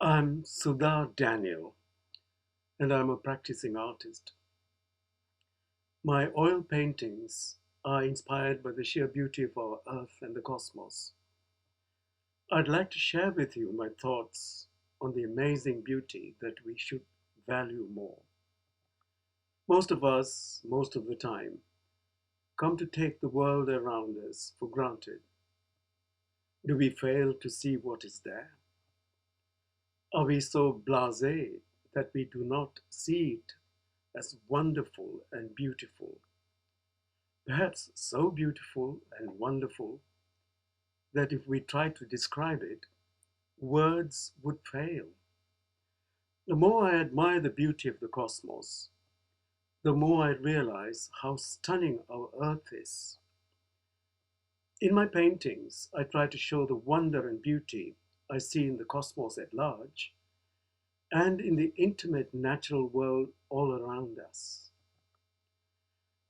I'm Sudha Daniel, and I'm a practicing artist. My oil paintings are inspired by the sheer beauty of our Earth and the cosmos. I'd like to share with you my thoughts on the amazing beauty that we should value more. Most of us, most of the time, come to take the world around us for granted. Do we fail to see what is there? Are we so blasé that we do not see it as wonderful and beautiful? Perhaps so beautiful and wonderful that if we tried to describe it, words would fail. The more I admire the beauty of the cosmos, the more I realize how stunning our Earth is. In my paintings, I try to show the wonder and beauty I see in the cosmos at large and in the intimate natural world all around us.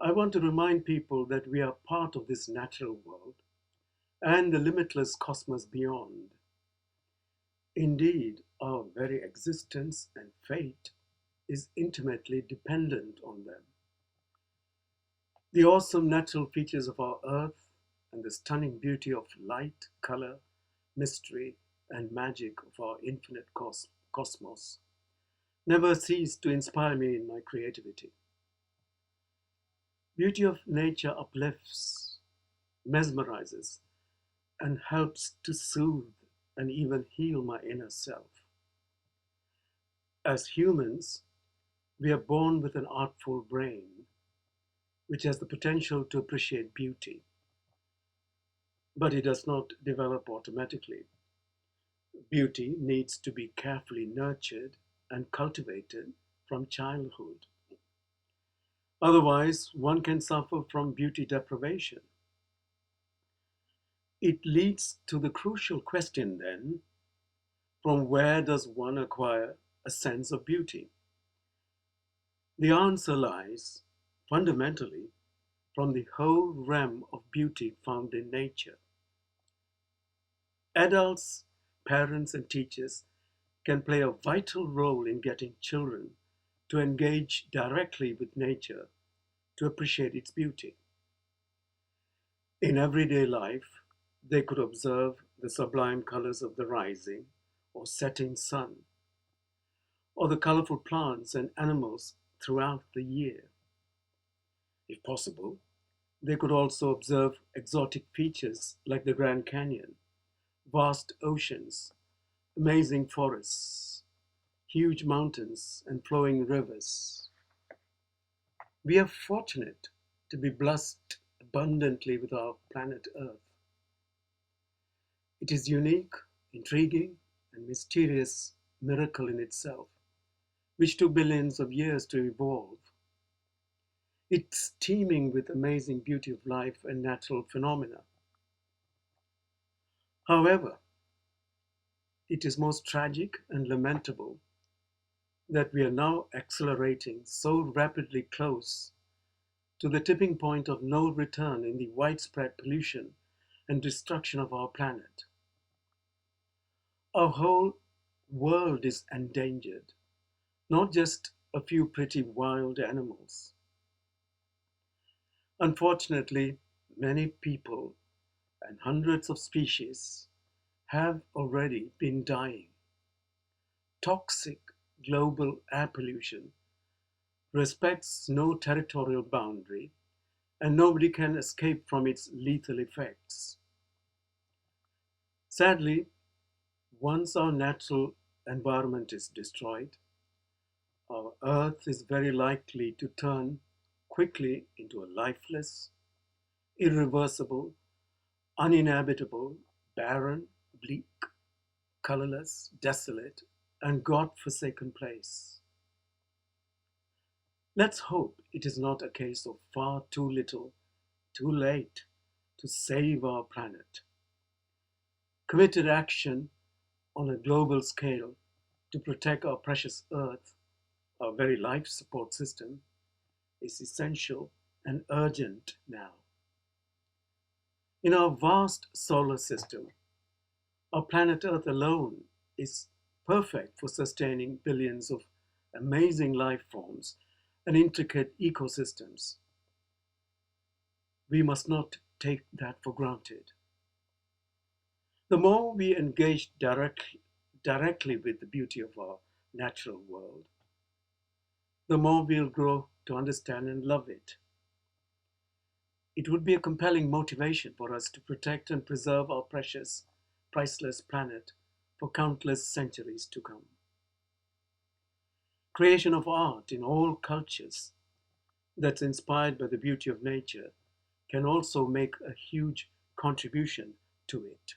I want to remind people that we are part of this natural world and the limitless cosmos beyond. Indeed, our very existence and fate is intimately dependent on them. The awesome natural features of our Earth and the stunning beauty of light, color, mystery, and magic of our infinite cosmos never cease to inspire me in my creativity. Beauty of nature uplifts, mesmerizes, and helps to soothe and even heal my inner self. As humans, we are born with an artful brain, which has the potential to appreciate beauty, but it does not develop automatically. Beauty needs to be carefully nurtured and cultivated from childhood. Otherwise, one can suffer from beauty deprivation. It leads to the crucial question then, from where does one acquire a sense of beauty? The answer lies, fundamentally, from the whole realm of beauty found in nature. Adults, parents, and teachers can play a vital role in getting children to engage directly with nature to appreciate its beauty. In everyday life, they could observe the sublime colors of the rising or setting sun, or the colorful plants and animals throughout the year. If possible, they could also observe exotic features like the Grand Canyon, vast oceans, amazing forests, huge mountains, and flowing rivers. We are fortunate to be blessed abundantly with our planet Earth. It is unique, intriguing, and mysterious miracle in itself, which took billions of years to evolve. It's teeming with amazing beauty of life and natural phenomena. However, it is most tragic and lamentable that we are now accelerating so rapidly close to the tipping point of no return in the widespread pollution and destruction of our planet. Our whole world is endangered, not just a few pretty wild animals. Unfortunately, many people and hundreds of species have already been dying. Toxic global air pollution respects no territorial boundary, and nobody can escape from its lethal effects. Sadly, once our natural environment is destroyed, our Earth is very likely to turn quickly into a lifeless, irreversible, uninhabitable, barren, bleak, colorless, desolate, and God-forsaken place. Let's hope it is not a case of far too little, too late to save our planet. Committed action on a global scale to protect our precious Earth, our very life support system, is essential and urgent now. In our vast solar system, our planet Earth alone is perfect for sustaining billions of amazing life forms and intricate ecosystems. We must not take that for granted. The more we engage directly with the beauty of our natural world, the more we'll grow to understand and love it. It would be a compelling motivation for us to protect and preserve our precious, priceless planet for countless centuries to come. Creation of art in all cultures that's inspired by the beauty of nature can also make a huge contribution to it.